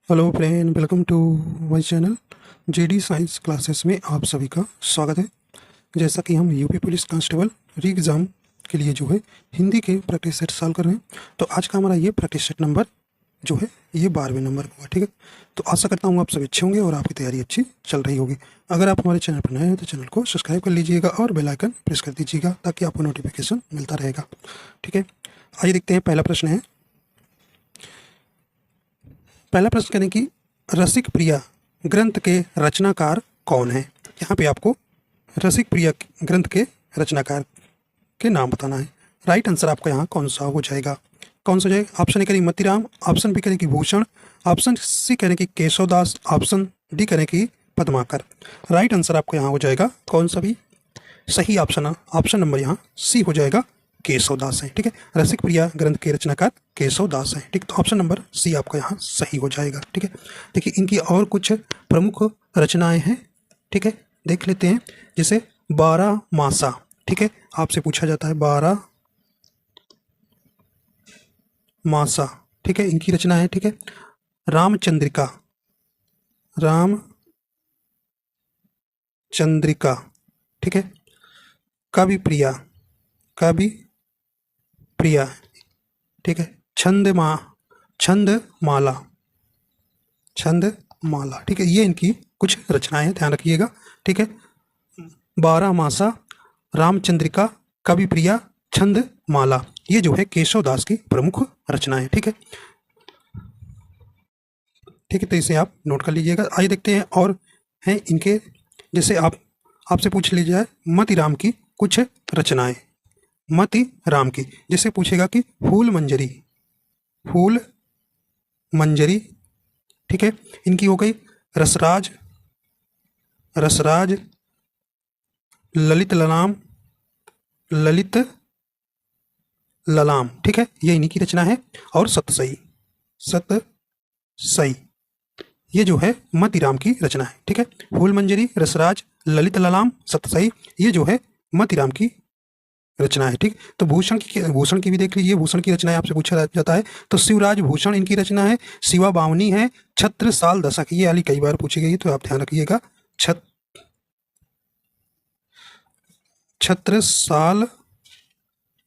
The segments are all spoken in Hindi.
Hello friend, welcome to my channel JD science classes में आप सभी का स्वागत है। जैसा कि हम UP police constable re exam के लिए जो है हिंदी के प्रैक्टिस सेट सॉल्व कर रहे हैं, तो आज का हमारा ये प्रैक्टिस सेट नंबर जो है ये 12वें नंबर का हुआ। ठीक है, तो आशा करता हूँ आप सभी अच्छे होंगे और आपकी तैयारी अच्छी चल रही होगी। अगर आप हमारे चैनल पर नए हैं तो चैनल को सब्सक्राइब कर लीजिएगा और बेल आइकन प्रेस कर दीजिएगा ताकि आपको नोटिफिकेशन मिलता रहेगा। ठीक है, आइए देखते हैं। पहला प्रश्न है, पहला प्रश्न करें कि रसिक प्रिया ग्रंथ के रचनाकार कौन है। यहाँ पे आपको रसिक प्रिया ग्रंथ के रचनाकार के नाम बताना है। राइट आंसर आपका यहाँ कौन सा हो जाएगा? कौन सा हो जाएगा? ऑप्शन ए करें मतीराम, ऑप्शन बी करें कि भूषण, ऑप्शन सी करें कि केशवदास, ऑप्शन डी करें कि पद्माकर। राइट आंसर आपका यहाँ हो जाएगा कौन सा? भी सही ऑप्शन ऑप्शन नंबर यहाँ सी हो जाएगा, केशवदास है। ठीक है, रसिक प्रिया ग्रंथ के रचनाकार केशवदास है। ठीक, तो ऑप्शन नंबर सी आपका यहाँ सही हो जाएगा। ठीक है, देखिए इनकी और कुछ प्रमुख रचनाएं हैं। ठीक है, देख लेते हैं। जैसे 12 मासा, ठीक है, आपसे पूछा जाता है 12 मासा, ठीक है, इनकी रचना है। ठीक है, रामचंद्रिका, रामचंद्रिका, ठीक है, कवि प्रिया, कवि प्रिया, ठीक है, छंदमाला, छंदमाला, ठीक है, ये इनकी कुछ रचनाएं हैं, ध्यान रखिएगा। ठीक है, 12 मासा, रामचंद्रिका, कवि प्रिया, छंदमाला, ये जो है केशवदास की प्रमुख रचनाएं। ठीक है, ठीक है, तो इसे आप नोट कर लीजिएगा। आइए देखते हैं और हैं इनके। जैसे आपसे पूछ लीजिए जाए मतीराम की कुछ रचनाएं, मतीराम की, जैसे पूछेगा कि फूल मंजरी, फूल मंजरी, ठीक है, इनकी हो गई रसराज, रसराज, ललित ललाम, ललित ललाम, ठीक है, ये इन्हीं की रचना है। और सतसई, सतसई, ये जो है मतीराम की रचना है। ठीक है, फूल मंजरी, रसराज, ललित ललाम, सतसई, ये जो है मतीराम की रचना है। ठीक, तो भूषण की भी देख लीजिए। भूषण की रचनाएं आपसे पूछा जाता है तो शिवराज भूषण इनकी रचना है, शिवा बावनी है, छत्र साल दशक, ये वाली कई बार पूछी गई, तो आप ध्यान रखिएगा। छत्र साल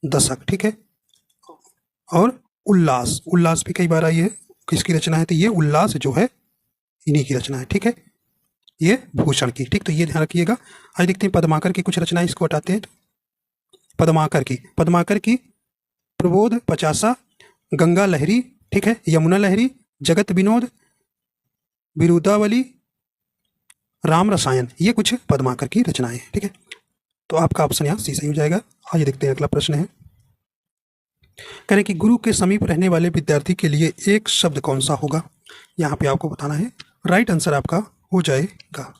दशक, ठीक है, और उल्लास, उल्लास भी कई बार आई है, किसकी रचना है? तो ये उल्लास जो है इन्हीं की रचना है। ठीक है, ये भूषण की। ठीक, तो ये ध्यान रखिएगा। आज देखते हैं पद्माकर की कुछ रचनाएं, इसको हटाते हैं। पद्माकर की प्रबोध पचासा, गंगा लहरी, ठीक है, यमुना लहरी, जगत विनोद, विरुदावली, राम रसायन, ये कुछ पद्माकर की रचनाएं हैं। ठीक है, तो आपका ऑप्शन यहाँ सी सही हो जाएगा। आइए देखते हैं अगला प्रश्न है। कह रहे कि गुरु के समीप रहने वाले विद्यार्थी के लिए एक शब्द कौन सा होगा? यहाँ पे आपको बताना है। राइट आंसर आपका हो जाएगा,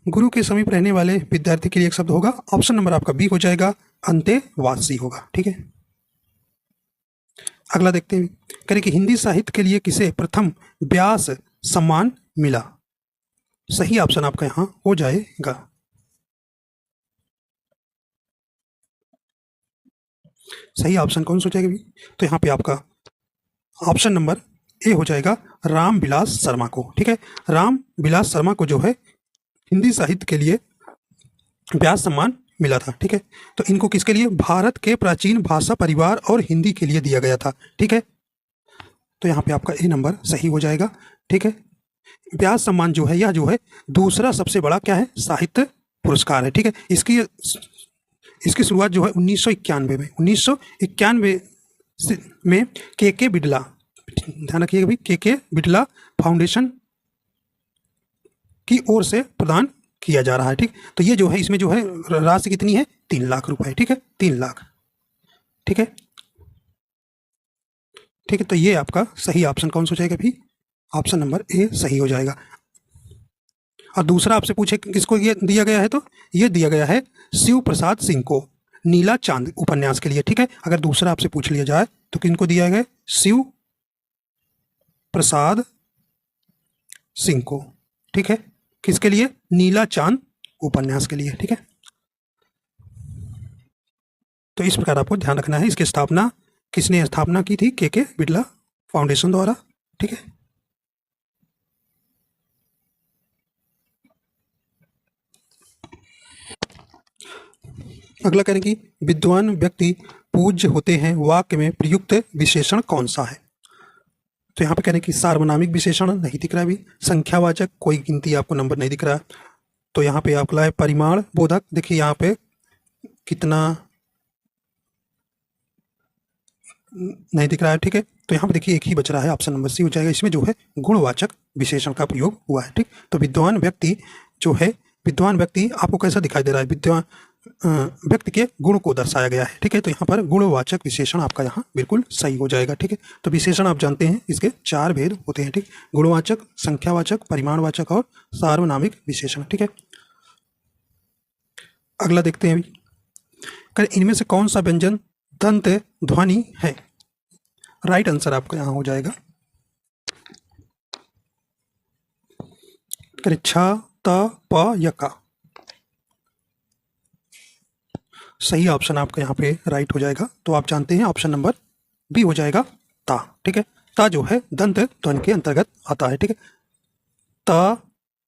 गुरु के समीप रहने वाले विद्यार्थी के लिए एक शब्द होगा, ऑप्शन नंबर आपका बी हो जाएगा, अंतेवासी होगा। ठीक है, अगला देखते हैं। करें कि हिंदी साहित्य के लिए किसे प्रथम व्यास सम्मान मिला? सही ऑप्शन आपका यहां हो जाएगा, सही ऑप्शन कौन सा हो जाएगा? तो यहाँ पे आपका ऑप्शन नंबर ए हो जाएगा, राम विलास शर्मा को। ठीक है, राम विलास शर्मा को जो है हिंदी साहित्य के लिए व्यास सम्मान मिला था। ठीक है, तो इनको किसके लिए? भारत के प्राचीन भाषा परिवार और हिंदी के लिए दिया गया था। ठीक है, तो यहाँ पे आपका ए नंबर सही हो जाएगा। ठीक है, व्यास सम्मान जो है यह जो है दूसरा सबसे बड़ा क्या है? साहित्य पुरस्कार है। ठीक है, इसकी शुरुआत जो है 1991 में, 1991 में के बिड़ला, ध्यान रखिएगा भाई, के बिड़ला फाउंडेशन की ओर से प्रदान किया जा रहा है। ठीक, तो ये जो है इसमें जो है राशि कितनी है? 3 लाख रुपए। ठीक है, 3 लाख। ठीक है, ठीक है, तो ये आपका सही ऑप्शन कौन सा हो जाएगा भी? ऑप्शन नंबर ए सही हो जाएगा। और दूसरा आपसे पूछे किसको ये दिया गया है, तो ये दिया गया है शिव प्रसाद सिंह को, नीला चांद उपन्यास के लिए। ठीक है, अगर दूसरा आपसे पूछ लिया जाए तो किनको दिया गया? शिव प्रसाद सिंह को। ठीक है, किसके लिए? नीला चांद उपन्यास के लिए। ठीक है, तो इस प्रकार आपको ध्यान रखना है। इसकी स्थापना किसने स्थापना की थी? के बिड़ला फाउंडेशन द्वारा। ठीक है, अगला करें कि विद्वान व्यक्ति पूज्य होते हैं, वाक्य में प्रयुक्त विशेषण कौन सा है? तो यहाँ पे करें कि सार्वनामिक विशेषण नहीं दिख रहा, अभी संख्यावाचक कोई गिनती आपको नंबर नहीं दिख रहा, तो यहाँ पे आपका है परिमाण बोधक। देखिए यहाँ पे कितना नहीं दिख रहा है, ठीक है। तो यहाँ पे देखिए एक ही बच रहा है, ऑप्शन नंबर सी हो जाएगा। इसमें जो है गुणवाचक विशेषण का प्रयोग हुआ है, ठीक। तो विद्वान व्यक्ति जो है, विद्वान व्यक्ति आपको कैसा दिखाई दे रहा है? विद्वान व्यक्ति के गुण को दर्शाया गया है, ठीक है। तो यहाँ पर गुणवाचक विशेषण आपका यहाँ बिल्कुल सही हो जाएगा, ठीक है। तो विशेषण आप जानते हैं इसके 4 भेद होते हैं, ठीक। गुणवाचक, संख्यावाचक, परिमाणवाचक और सार्वनामिक विशेषण, ठीक है। अगला देखते हैं अभी, इनमें से कौन सा व्यंजन दंत ध्वनि है? राइट आंसर आपका यहाँ हो जाएगा छ, त, प, य, का। सही ऑप्शन आपका यहाँ पे राइट हो जाएगा। तो आप जानते हैं ऑप्शन नंबर बी हो जाएगा ता, ठीक है। ता जो है दंत ध्वनि के अंतर्गत आता है, ठीक है। त,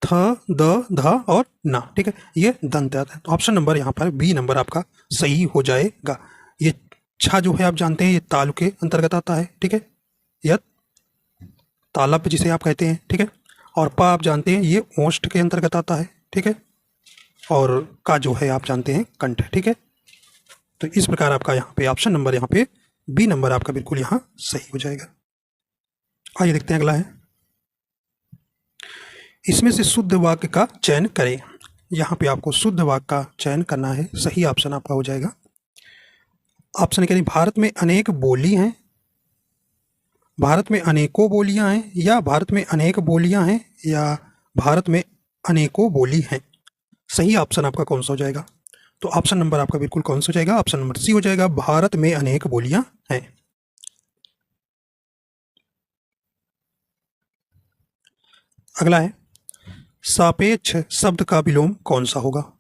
थ, द, ध और ना, ठीक है, ये दंत आता है। तो ऑप्शन नंबर यहाँ पर बी नंबर आपका सही हो जाएगा। ये छा जो है आप जानते हैं ये तालु के अंतर्गत आता है, ठीक है, यह तालब जिसे आप कहते हैं, ठीक है। और पा आप जानते हैं ये ओष्ठ के अंतर्गत आता है, ठीक है। और का जो है आप जानते हैं कंठ, ठीक है। तो इस प्रकार आपका यहाँ पे ऑप्शन नंबर यहाँ पे बी नंबर आपका बिल्कुल यहाँ सही हो जाएगा। आइए देखते हैं अगला है, इसमें से शुद्ध वाक्य का चयन करें। यहाँ पे आपको शुद्ध वाक्य का चयन करना है, सही ऑप्शन आपका हो जाएगा ऑप्शन करें भारत में अनेक बोली हैं, भारत में अनेकों बोलियां हैं, या भारत में अनेक बोलियां हैं, या भारत में अनेकों बोली हैं। सही ऑप्शन आपका कौन सा हो जाएगा? तो ऑप्शन नंबर आपका बिल्कुल कौन सा हो जाएगा? ऑप्शन नंबर सी हो जाएगा, भारत में अनेक बोलियां हैं। अगला है, सापेक्ष शब्द का विलोम कौन सा होगा?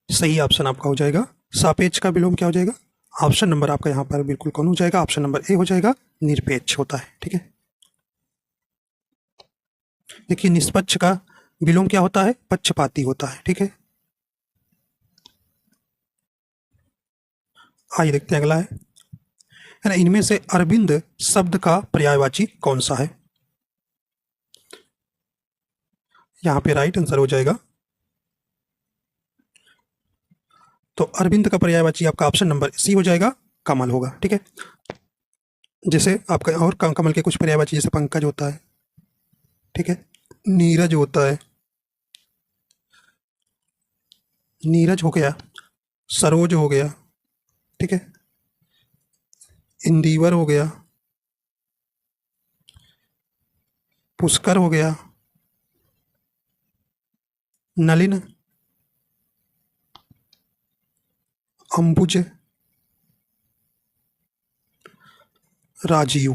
सही ऑप्शन आपका हो जाएगा, सापेक्ष का विलोम क्या हो जाएगा? ऑप्शन नंबर आपका यहाँ पर बिल्कुल कौन हो जाएगा? ऑप्शन नंबर ए हो जाएगा, निरपेक्ष होता है, ठीक है। देखिए निष्पक्ष का विलोम क्या होता है? पक्षपाती होता है, ठीक है। आइए देखते हैं अगला है ना, इनमें से अरविंद शब्द का पर्यायवाची कौन सा है? यहाँ पे राइट आंसर हो जाएगा, तो अरविंद का पर्यायवाची आपका ऑप्शन नंबर सी हो जाएगा, कमल होगा, ठीक है। जैसे आपका और कमल के कुछ पर्यायवाची जैसे पंकज होता है, ठीक है, नीरज होता है, नीरज हो गया, सरोज हो गया, ठीक है, इंदिवर हो गया, पुष्कर हो गया, नलिन, अंबुज, राजीव,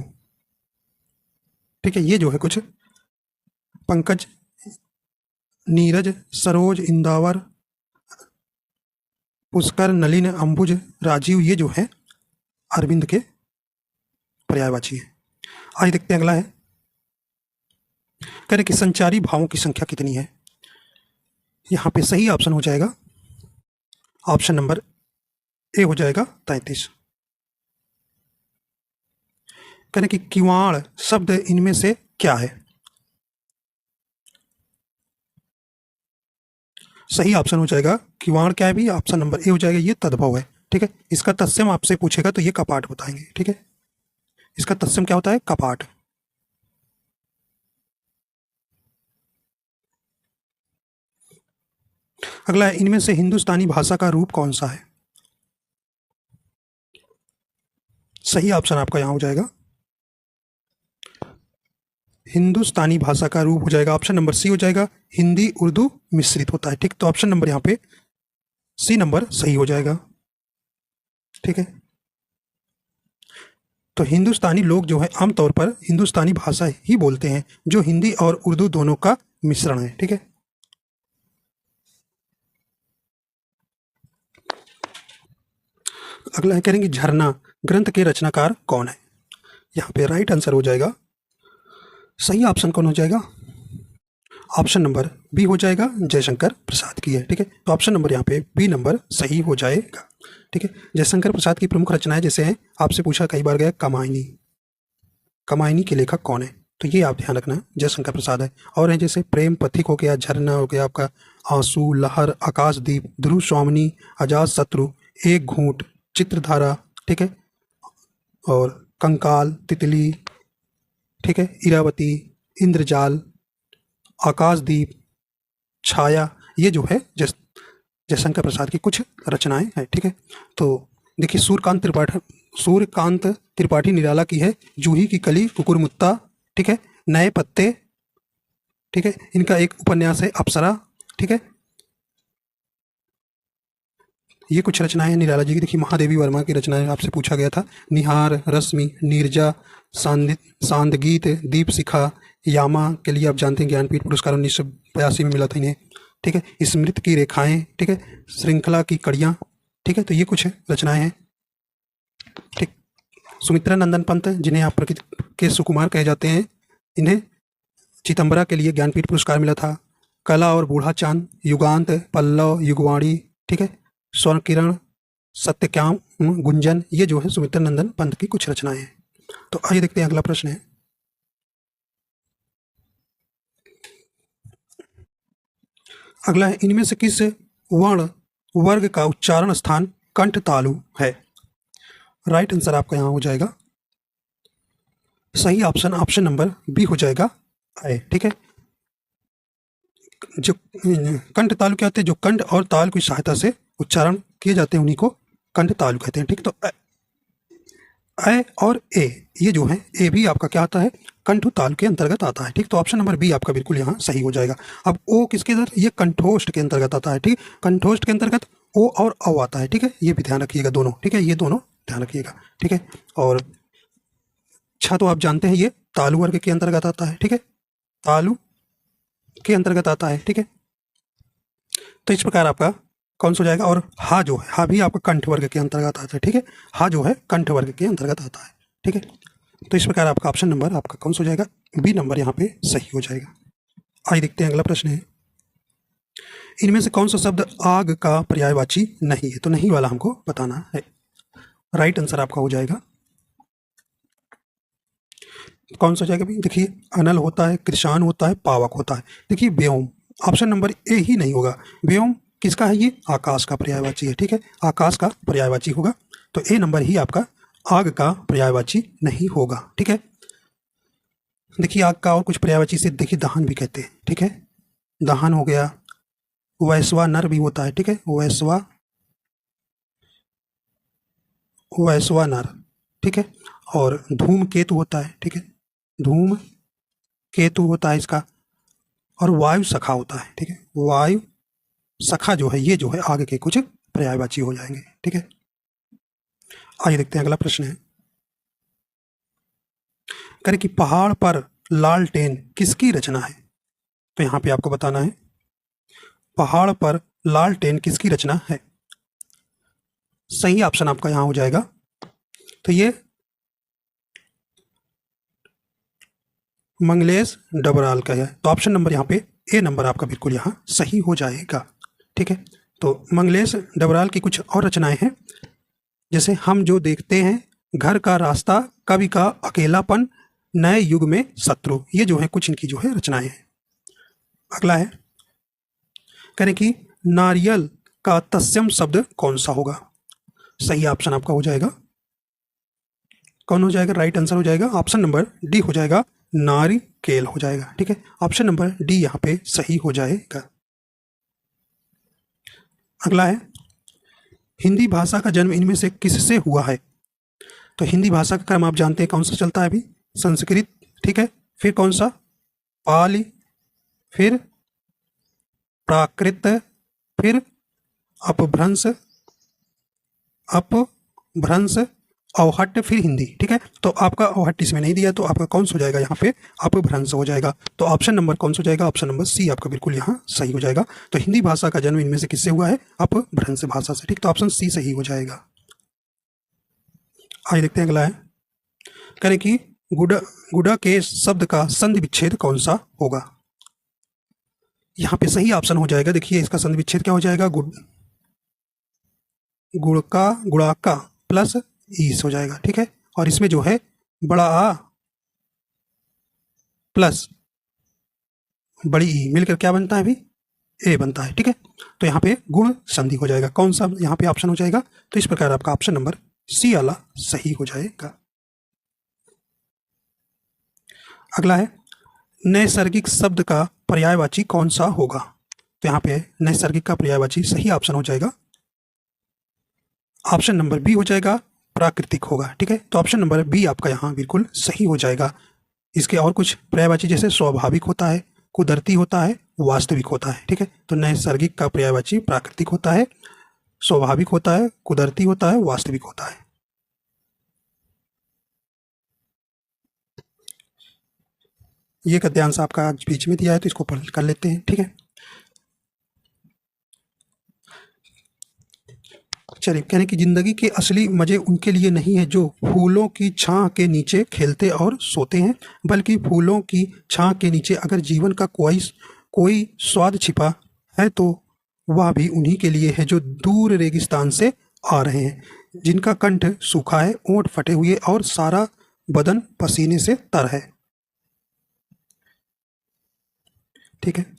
ठीक है। ये जो है कुछ पंकज, नीरज, सरोज, इंदावर, पुष्कर, नलिन, अंबुज, राजीव, ये जो है अरविंद के पर्यायवाची है। आइए देखते हैं अगला है, कह रहे कि संचारी भावों की संख्या कितनी है? यहाँ पे सही ऑप्शन हो जाएगा, ऑप्शन नंबर ए हो जाएगा 33। कह रहे कि किवाड़ शब्द इनमें से क्या है? सही ऑप्शन हो जाएगा, किवाड़ क्या है भी? ऑप्शन नंबर ए हो जाएगा, ये तद्भव है, ठीक है। इसका तत्सम आपसे पूछेगा तो ये कपाट बताएंगे, ठीक है। इसका तत्सम क्या होता है? कपाट। अगला है, इनमें से हिंदुस्तानी भाषा का रूप कौन सा है? सही ऑप्शन आपका यहां हो जाएगा, हिंदुस्तानी भाषा का रूप हो जाएगा ऑप्शन नंबर सी हो जाएगा, हिंदी उर्दू मिश्रित होता है, ठीक। तो ऑप्शन नंबर यहाँ पे सी नंबर सही हो जाएगा, ठीक है। तो हिंदुस्तानी लोग जो है आमतौर पर हिंदुस्तानी भाषा ही बोलते हैं, जो हिंदी और उर्दू दोनों का मिश्रण है, ठीक है। अगला है, करेंगे झरना ग्रंथ के रचनाकार कौन है? यहाँ पे राइट आंसर हो जाएगा, सही ऑप्शन कौन हो जाएगा? ऑप्शन नंबर बी हो जाएगा, जयशंकर प्रसाद की है। ठीक है, तो ऑप्शन नंबर यहाँ पे बी नंबर सही हो जाएगा। ठीक है, जयशंकर प्रसाद की प्रमुख रचनाएं जैसे हैं, आपसे पूछा कई बार गया कामायनी, कामायनी के लेखक कौन है, तो ये आप ध्यान रखना जयशंकर प्रसाद है। और हैं जैसे प्रेम पथिक हो गया, झरना हो गया आपका, आंसू, लहर, आकाशदीप, ध्रुव स्वामिनी, अजात शत्रु, एक घूंट, चित्रधारा, ठीक है, और कंकाल, तितली, ठीक है, इरावती, इंद्रजाल, आकाशदीप, छाया, ये जो है जयशंकर प्रसाद की कुछ रचनाएं हैं। ठीक है, तो देखिए सूर्यकांत त्रिपाठी निराला की है जूही की कली, कुकुरमुत्ता, ठीक है, नए पत्ते, ठीक है, इनका एक उपन्यास है अप्सरा। ठीक है, ये कुछ रचनाएं हैं निराला जी की। देखिए महादेवी वर्मा की रचनाएं आपसे पूछा गया था, निहार, रश्मि, नीरजा, सांदगीत, दीप शिखा, यामा के लिए आप जानते हैं ज्ञानपीठ पुरस्कार 1982 में मिला था इन्हें। ठीक है, स्मृति की रेखाएं, ठीक है, श्रृंखला की कड़ियाँ, ठीक है, तो ये कुछ रचनाएं हैं। ठीक, सुमित्रा नंदन पंत जिन्हें आप प्रकृति के सुकुमार कहे जाते हैं, इन्हें चिदंबरा के लिए ज्ञानपीठ पुरस्कार मिला था। कला और बूढ़ा चांद, युगांत, पल्लव, युगवाणी, ठीक है, स्वर्ण किरण, सत्यकाम, गुंजन, ये जो है सुमित्रा नंदन पंत की कुछ रचनाएं हैं। तो आइए देखते हैं अगला प्रश्न है, अगला है इनमें से किस वर्ण वर्ग का उच्चारण स्थान कंठ तालु है। राइट आंसर आपका यहाँ हो जाएगा सही ऑप्शन नंबर बी हो जाएगा है। ठीक है, जो कंठ तालु क्या होते हैं, जो कंठ और ताल की सहायता से उच्चारण किए जाते हैं उन्हीं को कंठ तालु कहते हैं। ठीक, तो अ और ए, ये जो है ए भी आपका क्या आता है, कंठ ताल के अंतर्गत आता है। ठीक, तो ऑप्शन नंबर बी आपका बिल्कुल यहाँ सही हो जाएगा। अब ओ किसके अंदर, ये कंठोष्ठ के अंतर्गत आता है। ठीक, कंठोष्ठ के अंतर्गत ओ और औ आता है। ठीक है, ये भी ध्यान रखिएगा दोनों। ठीक है, ये दोनों ध्यान रखिएगा। ठीक है, और छा तो आप जानते हैं ये तालु वर्ग के अंतर्गत आता है। ठीक है, तालु के अंतर्गत आता है। ठीक है, तो इस प्रकार आपका कौन सा हो जाएगा, और हा जो है, हा भी आपका कंठ वर्ग के अंतर्गत आता है। ठीक है, हा जो है कंठ वर्ग के अंतर्गत आता है। ठीक है, तो इस प्रकार आपका ऑप्शन नंबर आपका कौन सा हो जाएगा, बी नंबर यहाँ पे सही हो जाएगा। आइए देखते हैं अगला प्रश्न है, इनमें से कौन सा शब्द आग का पर्यायवाची नहीं है, तो नहीं वाला हमको बताना है। राइट आंसर आपका हो जाएगा कौन सा हो जाएगा भाई, देखिए अनल होता है, कृषाण होता है, पावक होता है। देखिए व्योम, ऑप्शन नंबर ए ही नहीं होगा। व्योम किसका है, ये आकाश का पर्यायवाची है। ठीक है, आकाश का पर्यायवाची होगा, तो ए नंबर ही आपका आग का पर्यायवाची नहीं होगा। ठीक है, देखिए आग का और कुछ पर्यायवाची से देखिए दहन भी कहते हैं। ठीक है, दहन हो गया, वैश्वा नर भी होता है। ठीक है, वैश्वा नर, ठीक है, और धूम केतु होता है। ठीक है, धूम केतु होता है इसका, और वायु सखा होता है। ठीक है, वायु सखा जो है, ये जो है आगे के कुछ पर्यायवाची हो जाएंगे। ठीक है, आइए देखते हैं अगला प्रश्न है, करें कि पहाड़ पर लालटेन किसकी रचना है, तो यहां पे आपको बताना है पहाड़ पर लालटेन किसकी रचना है। सही ऑप्शन आपका यहां हो जाएगा, तो ये मंगलेश डबराल का है, तो ऑप्शन नंबर यहाँ पे ए नंबर आपका बिल्कुल यहाँ सही हो जाएगा। ठीक है, तो मंगलेश डबराल की कुछ और रचनाएं हैं, जैसे हम जो देखते हैं, घर का रास्ता, कवि का अकेलापन, नए युग में शत्रु, ये जो है कुछ इनकी जो है रचनाएं हैं। अगला है, करें कि नारियल का तत्सम शब्द कौन सा होगा। सही ऑप्शन आपका हो जाएगा कौन हो जाएगा, राइट आंसर हो जाएगा ऑप्शन नंबर डी हो जाएगा, नारिकेल हो जाएगा। ठीक है, ऑप्शन नंबर डी यहाँ पे सही हो जाएगा। अगला है, हिंदी भाषा का जन्म इनमें से किससे हुआ है, तो हिंदी भाषा का क्रम आप जानते हैं कौन सा चलता है अभी, संस्कृत, ठीक है, फिर कौन सा, पाली, फिर प्राकृत, फिर अपभ्रंश अवहट्ट, फिर हिंदी। ठीक है, तो आपका अवहट्ट इसमें नहीं दिया, तो आपका कौन सा हो जाएगा यहाँ पे, अपभ्रंश हो जाएगा। तो ऑप्शन नंबर कौन सा हो जाएगा, ऑप्शन नंबर सी आपका बिल्कुल यहाँ सही हो जाएगा। तो हिंदी भाषा का जन्म इनमें से किससे हुआ है, अपभ्रंश भाषा से। ठीक, तो ऑप्शन सी सही हो जाएगा। आइए देखते हैं अगला है, करें कि गुड़ा के शब्द का संधि विच्छेद कौन सा होगा। यहाँ पे सही ऑप्शन हो जाएगा, देखिए इसका संधि विच्छेद क्या हो जाएगा, गुड़का गुणाका प्लस ईस हो जाएगा, ठीक है। और इसमें जो है बड़ा आ प्लस बड़ी ई मिलकर क्या बनता है अभी, ए बनता है, ठीक है। तो यहाँ पे गुण संधि हो जाएगा, कौन सा यहाँ पे ऑप्शन हो जाएगा, तो इस प्रकार आपका ऑप्शन नंबर सी वाला सही हो जाएगा। अगला है नैसर्गिक शब्द का पर्यायवाची कौन सा होगा, तो यहाँ पे नैसर्गिक का पर्यायवाची सही ऑप्शन हो जाएगा, ऑप्शन नंबर बी हो जाएगा, प्राकृतिक होगा, ठीक है। तो ऑप्शन नंबर बी आपका यहाँ बिल्कुल सही हो जाएगा। इसके और कुछ पर्यायवाची जैसे स्वाभाविक होता है, कुदरती होता है, वास्तविक होता है, ठीक है। तो नैसर्गिक का पर्यायवाची प्राकृतिक होता है, स्वाभाविक होता है, कुदरती होता है, वास्तविक होता है। ये गद्यांश आपका बीच में दिया है तो इसको पढ़ कर लेते हैं, ठीक है। चलिए, कहने की जिंदगी के असली मजे उनके लिए नहीं है जो फूलों की छां के नीचे खेलते और सोते हैं, बल्कि फूलों की छां के नीचे अगर जीवन का कोई स्वाद छिपा है तो वह भी उन्हीं के लिए है जो दूर रेगिस्तान से आ रहे हैं, जिनका कंठ सूखा है, ओंठ फटे हुए और सारा बदन पसीने से तर है, ठीक है।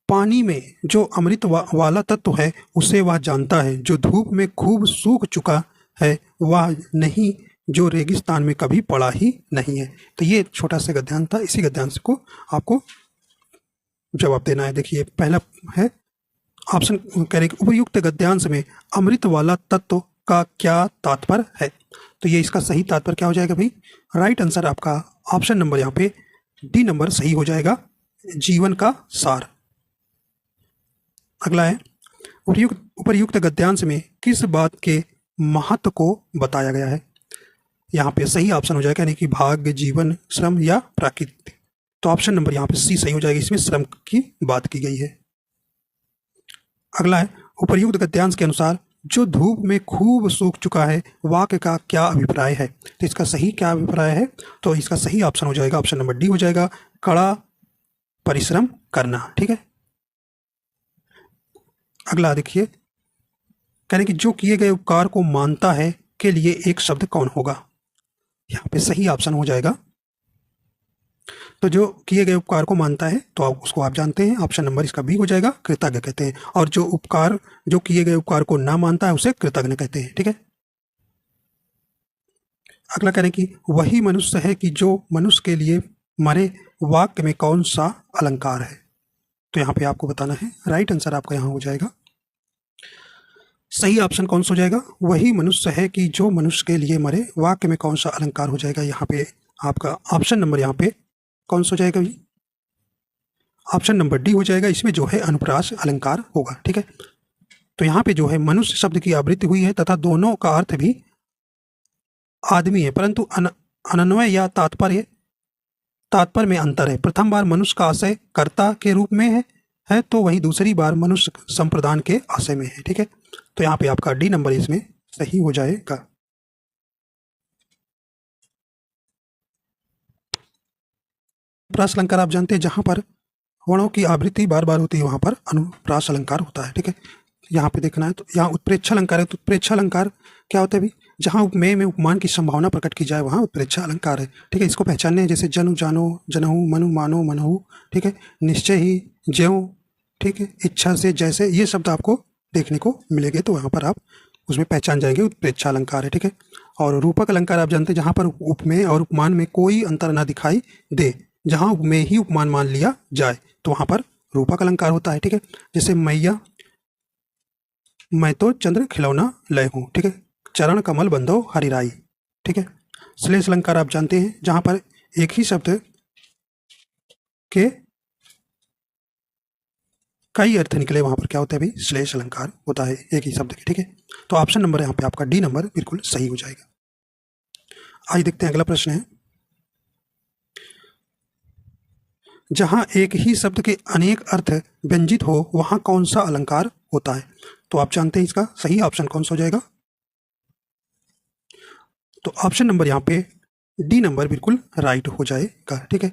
पानी में जो अमृत वाला तत्व है उसे वह जानता है, जो धूप में खूब सूख चुका है वह नहीं, जो रेगिस्तान में कभी पड़ा ही नहीं है। तो ये छोटा सा गद्यांश था, इसी गद्यांश को आपको जवाब देना है। देखिए पहला है ऑप्शन करें, उपयुक्त गद्यांश में अमृत वाला तत्व का क्या तात्पर्य है, तो ये इसका सही तात्पर्य क्या हो जाएगा भाई, राइट आंसर आपका ऑप्शन नंबर यहाँ पे डी नंबर सही हो जाएगा, जीवन का सार। अगला है उपर्युक्त गद्यांश में किस बात के महत्व को बताया गया है, यहाँ पे सही ऑप्शन हो जाएगा, यानी कि भाग्य, जीवन, श्रम या प्रकृति। तो ऑप्शन नंबर यहाँ पे सी सही हो जाएगा, इसमें श्रम की बात की गई है। अगला है उपर्युक्त गद्यांश के अनुसार जो धूप में खूब सूख चुका है वाक्य का क्या अभिप्राय है, तो इसका सही क्या अभिप्राय है, तो इसका सही ऑप्शन हो जाएगा, ऑप्शन नंबर डी हो जाएगा, कड़ा परिश्रम करना, ठीक है। अगला देखिए, कह रहे कि जो किए गए उपकार को मानता है के लिए एक शब्द कौन होगा, यहाँ पे सही ऑप्शन हो जाएगा, तो जो किए गए उपकार को मानता है तो उसको आप जानते हैं, ऑप्शन नंबर इसका बी हो जाएगा, कृतज्ञ कहते हैं, और जो किए गए उपकार को ना मानता है उसे कृतज्ञ कहते हैं, ठीक है। अगला कह रहे कि वही मनुष्य है कि जो मनुष्य के लिए मरे वाक्य में कौन सा अलंकार है, तो यहाँ पे आपको बताना है, राइट आंसर आपका यहाँ हो जाएगा, सही ऑप्शन कौन सा हो जाएगा, वही मनुष्य है कि जो मनुष्य के लिए मरे वाक्य में कौन सा अलंकार हो जाएगा, यहाँ पे आपका ऑप्शन नंबर यहाँ पे कौन सा हो जाएगा भाई, ऑप्शन नंबर डी हो जाएगा, इसमें जो है अनुप्रास अलंकार होगा, ठीक है। तो यहाँ पे जो है मनुष्य शब्द की आवृत्ति हुई है तथा दोनों का अर्थ भी आदमी है, परंतु अनन्वय या तात्पर्य में अंतर है, प्रथम बार मनुष्य का आशय कर्ता के रूप में है तो वहीं दूसरी बार मनुष्य संप्रदान के आशय में है, ठीक है। तो यहाँ पे आपका डी नंबर इसमें सही हो जाएगा। अनुप्रास अलंकार आप जानते हैं जहां पर वर्णों की आवृत्ति बार बार होती है वहां पर अनुप्रास अलंकार होता है, ठीक है। यहाँ पे देखना है तो यहाँ उत्प्रेक्षा अलंकार है, तो उत्प्रेक्षा अलंकार क्या होता है भाई, जहाँ उपमेय में उपमान की संभावना प्रकट की जाए वहाँ उत्प्रेक्षा अलंकार है, ठीक है। इसको पहचानने हैं जैसे जनु जानो, जनहु, मनु मानो, मनहु, ठीक है, निश्चय ही, ज्यों, ठीक है, इच्छा से, जैसे, ये शब्द आपको देखने को मिलेंगे तो वहाँ पर आप उसमें पहचान जाएंगे उत्प्रेक्षा अलंकार है, ठीक है। और रूपक अलंकार आप जानते हैं जहाँ पर उपमेय और उपमान में कोई अंतर ना दिखाई दे, जहाँ उपमेय ही उपमान मान लिया जाए तो वहाँ पर रूपक अलंकार होता है, ठीक है। जैसे मैया, मैं तो चंद्र खिलौना लय हूँ, ठीक है, चरण कमल बंधो हरिराई, ठीक है। श्लेष अलंकार आप जानते हैं जहां पर एक ही शब्द के कई अर्थ निकले वहां पर क्या होता है भाई, श्लेष अलंकार होता है एक ही शब्द के, ठीक है। तो ऑप्शन नंबर यहाँ पे आपका डी नंबर बिल्कुल सही हो जाएगा। आइए देखते हैं अगला प्रश्न है, जहां एक ही शब्द के अनेक अर्थ व्यंजित हो वहां कौन सा अलंकार होता है, तो आप जानते हैं इसका सही ऑप्शन कौन सा हो जाएगा, तो ऑप्शन नंबर यहाँ पे डी नंबर बिल्कुल राइट हो जाएगा, ठीक है।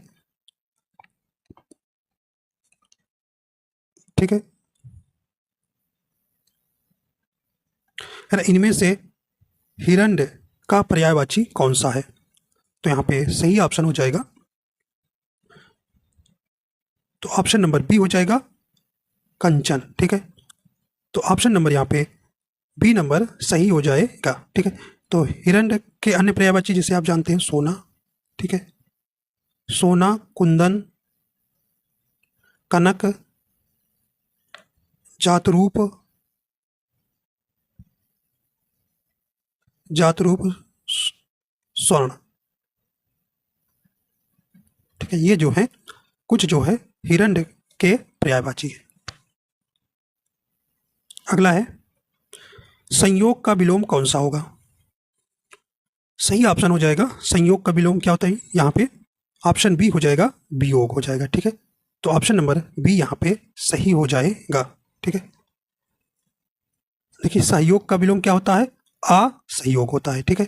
ठीक है। इनमें से हिरण्य का पर्यायवाची कौन सा है? तो यहाँ पे सही ऑप्शन हो जाएगा, तो ऑप्शन नंबर बी हो जाएगा कंचन। ठीक है, तो ऑप्शन नंबर यहाँ पे बी नंबर सही हो जाएगा। ठीक है, तो हिरण्य के अन्य पर्यायवाची जिसे आप जानते हैं सोना, ठीक है, सोना, कुंदन, कनक, जातरूप, जातरूप, स्वर्ण। ठीक है, ये जो है कुछ जो है हिरण्य के पर्यायवाची है। अगला है संयोग का विलोम कौन सा होगा? सही ऑप्शन हो जाएगा, संयोग का विलोम क्या होता है? यहाँ पे ऑप्शन बी हो जाएगा, वियोग हो जाएगा। ठीक है, तो ऑप्शन नंबर बी यहाँ पे सही हो जाएगा। ठीक है, देखिए सहयोग का विलोम क्या होता है? असहयोग होता है। ठीक है,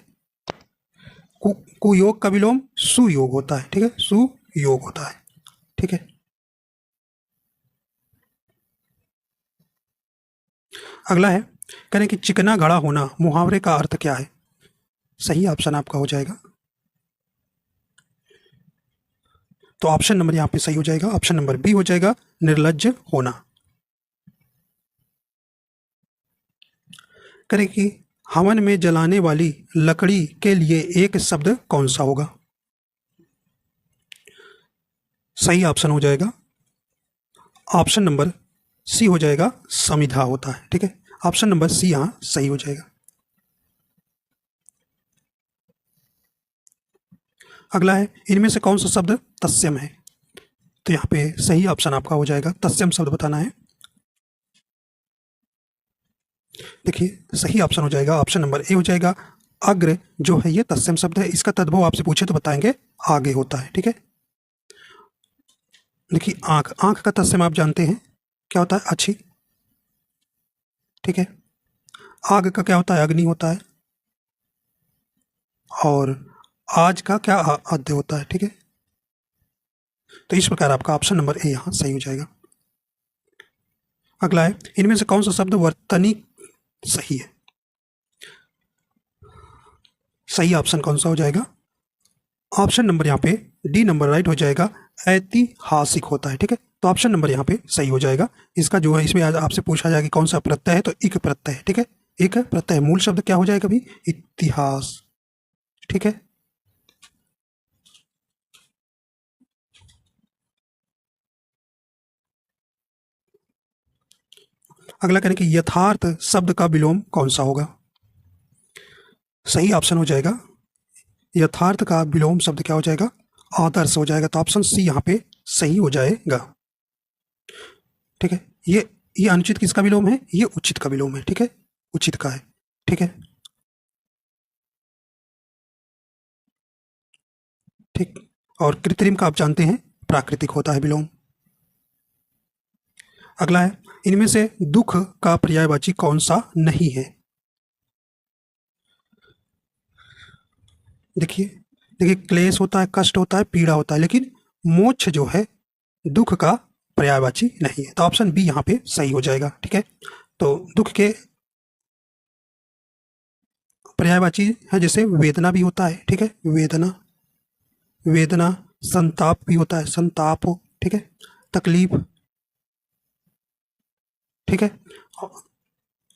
कुयोग का विलोम सुयोग होता है। ठीक है, सुयोग होता है। ठीक है, अगला है कह रहे हैं कि चिकना घड़ा होना मुहावरे का अर्थ क्या है? सही ऑप्शन आपका हो जाएगा, तो ऑप्शन नंबर यहाँ पे सही हो जाएगा, ऑप्शन नंबर बी हो जाएगा, निर्लज्ज होना। करें कि हवन में जलाने वाली लकड़ी के लिए एक शब्द कौन सा होगा? सही ऑप्शन हो जाएगा, ऑप्शन नंबर सी हो जाएगा, समिधा होता है। ठीक है, ऑप्शन नंबर सी यहाँ सही हो जाएगा। अगला है इनमें से कौन सा शब्द तत्सम है? तो यहाँ पे सही ऑप्शन आपका हो जाएगा, तत्सम शब्द बताना है। देखिए सही ऑप्शन हो जाएगा, ऑप्शन नंबर ए हो जाएगा, अग्र जो है ये तत्सम शब्द है। इसका तद्भव आपसे पूछे तो बताएंगे आगे होता है। ठीक है, देखिए आंख, आंख का तत्सम आप जानते हैं क्या होता है? अच्छी। ठीक है, आग का क्या होता है? अग्नि होता है। और आज का क्या? आद्य होता है। ठीक है, तो इस प्रकार आपका ऑप्शन नंबर ए यहाँ सही हो जाएगा। अगला है इनमें से कौन सा शब्द वर्तनी सही है? सही ऑप्शन कौन सा हो जाएगा? ऑप्शन नंबर यहाँ पे डी नंबर राइट हो जाएगा, ऐतिहासिक होता है। ठीक है, तो ऑप्शन नंबर यहाँ पे सही हो जाएगा। इसका जो है इसमें आज आपसे पूछा जाएगा कौन सा प्रत्यय है, तो इक प्रत्यय है। ठीक है, इक प्रत्यय, मूल शब्द क्या हो जाएगा? भी इतिहास। ठीक है, अगला करें कि यथार्थ शब्द का विलोम कौन सा होगा? सही ऑप्शन हो जाएगा, यथार्थ का विलोम शब्द क्या हो जाएगा? आदर्श हो जाएगा, तो ऑप्शन सी यहाँ पे सही हो जाएगा। ठीक है, ये अनुचित किसका विलोम है? ये उचित का विलोम है। ठीक है, उचित का है। ठीक है, ठीक, और कृत्रिम का आप जानते हैं प्राकृतिक होता है विलोम। अगला है इनमें से दुख का पर्यायवाची कौन सा नहीं है? देखिए देखिए, क्लेश होता है, कष्ट होता है, पीड़ा होता है, लेकिन मोक्ष जो है दुख का पर्यायवाची नहीं है, तो ऑप्शन बी यहाँ पे सही हो जाएगा। ठीक है, तो दुख के पर्यायवाची है जैसे वेदना भी होता है। ठीक है, वेदना, वेदना, संताप भी होता है, संताप। ठीक है, तकलीफ। ठीक है,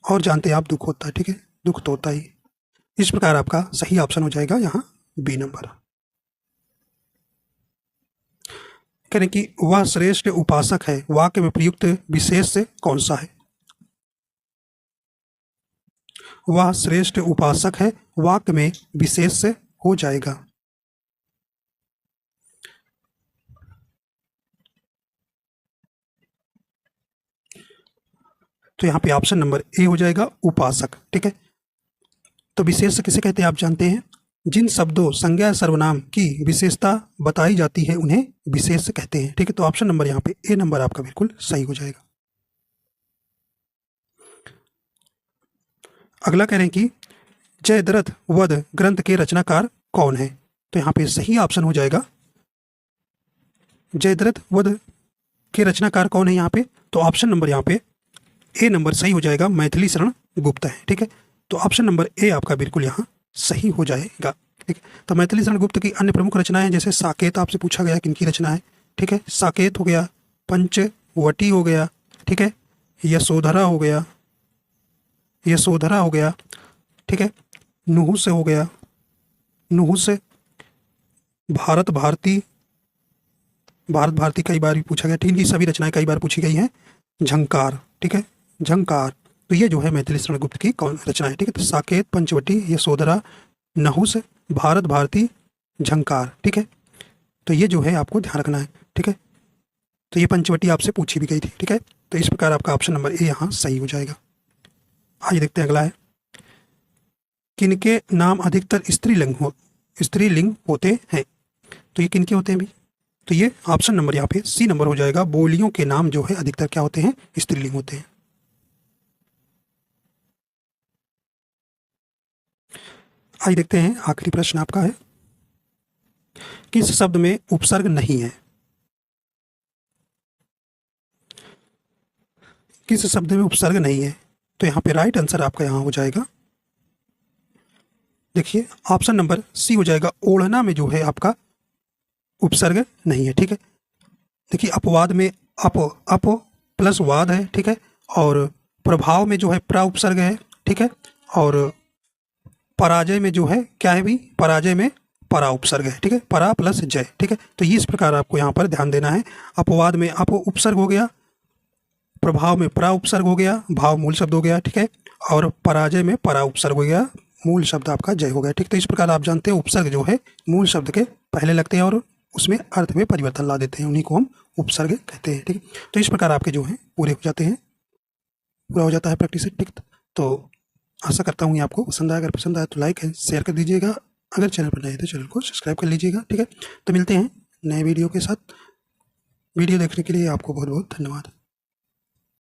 और जानते हैं आप दुख होता है। ठीक है, दुख तो होता ही। इस प्रकार आपका सही ऑप्शन हो जाएगा यहाँ बी नंबर। कह रहे कि वह श्रेष्ठ उपासक है, वाक्य में प्रयुक्त विशेष से कौन सा है? वह श्रेष्ठ उपासक है, वाक्य में विशेष से हो जाएगा। तो यहाँ पे ऑप्शन नंबर ए हो जाएगा, उपासक। ठीक है, तो विशेष किसे कहते हैं आप जानते हैं? जिन शब्दों संज्ञा सर्वनाम की विशेषता बताई जाती है उन्हें विशेष कहते हैं। ठीक है, तो ऑप्शन नंबर यहाँ पे ए नंबर आपका बिल्कुल सही हो जाएगा। अगला कह रहे हैं कि जयद्रथ वध ग्रंथ के रचनाकार कौन है? तो यहाँ पे सही ऑप्शन हो जाएगा, जयद्रथ वध के रचनाकार कौन है? यहाँ पे तो ऑप्शन नंबर यहाँ पे ए नंबर सही हो जाएगा, मैथिली शरण गुप्त है। ठीक है, तो ऑप्शन नंबर ए आपका बिल्कुल यहाँ सही हो जाएगा। ठीक है, तो मैथिली शरण गुप्त की अन्य प्रमुख रचनाएं जैसे साकेत आपसे पूछा गया किनकी रचना है। ठीक है, साकेत हो गया, पंचवटी हो गया, ठीक है, यशोधरा हो गया, यशोधरा हो गया, ठीक है, नुहुस हो गया, नुहुस, भारत भारती, भारत भारती कई बार भी पूछा गया। ठीक है, इनकी सभी रचनाएं कई बार पूछी गई हैं। झंकार, ठीक है, झंकार, तो ये जो है मैथिली शरण गुप्त की कौन रचना है। ठीक है, तो साकेत, पंचवटी, यशोधरा, नहुस, भारत भारती, झंकार। ठीक है, तो ये जो है आपको ध्यान रखना है। ठीक है, तो ये पंचवटी आपसे पूछी भी गई थी। ठीक है, तो इस प्रकार आपका ऑप्शन नंबर ए यहाँ सही हो जाएगा। आइए देखते हैं अगला है, किनके नाम अधिकतर स्त्रीलिंग होते हैं। तो ये किनके होते हैं भी, तो ये ऑप्शन नंबर यहाँ पे सी नंबर हो जाएगा। बोलियों के नाम जो है अधिकतर क्या होते हैं, स्त्रीलिंग होते हैं। आइए देखते हैं आखिरी प्रश्न आपका है, किस शब्द में उपसर्ग नहीं है। किस शब्द में उपसर्ग नहीं है, तो यहाँ पे राइट आंसर आपका यहाँ हो जाएगा, देखिए ऑप्शन नंबर सी हो जाएगा। ओढ़ना में जो है आपका उपसर्ग नहीं है। ठीक है, देखिए अपवाद में अप प्लस वाद है। ठीक है, और प्रभाव में जो है प्रा उपसर्ग है। ठीक है, और पराजय में जो है क्या है भी, पराजय में परा उपसर्ग है। ठीक है, परा प्लस जय। ठीक है, तो इस प्रकार आपको यहाँ पर ध्यान देना है। अपवाद में अप उपसर्ग हो गया, प्रभाव में प्रा उपसर्ग हो गया, भाव मूल शब्द हो गया। ठीक है, और पराजय में परा उपसर्ग हो गया, मूल शब्द आपका जय हो गया। ठीक, तो इस प्रकार आप जानते हैं उपसर्ग जो है मूल शब्द के पहले लगते हैं और उसमें अर्थ में परिवर्तन ला देते हैं, उन्हीं को हम उपसर्ग कहते हैं। ठीक है, तो इस प्रकार आपके जो है पूरे हो जाते हैं, पूरा हो जाता है प्रैक्टिस। ठीक, तो आशा करता हूँ ये आपको पसंद आया। अगर पसंद आया तो लाइक है शेयर कर दीजिएगा, अगर चैनल पर नए हैं तो चैनल को सब्सक्राइब कर लीजिएगा। ठीक है, तो मिलते हैं नए वीडियो के साथ। वीडियो देखने के लिए आपको बहुत बहुत धन्यवाद।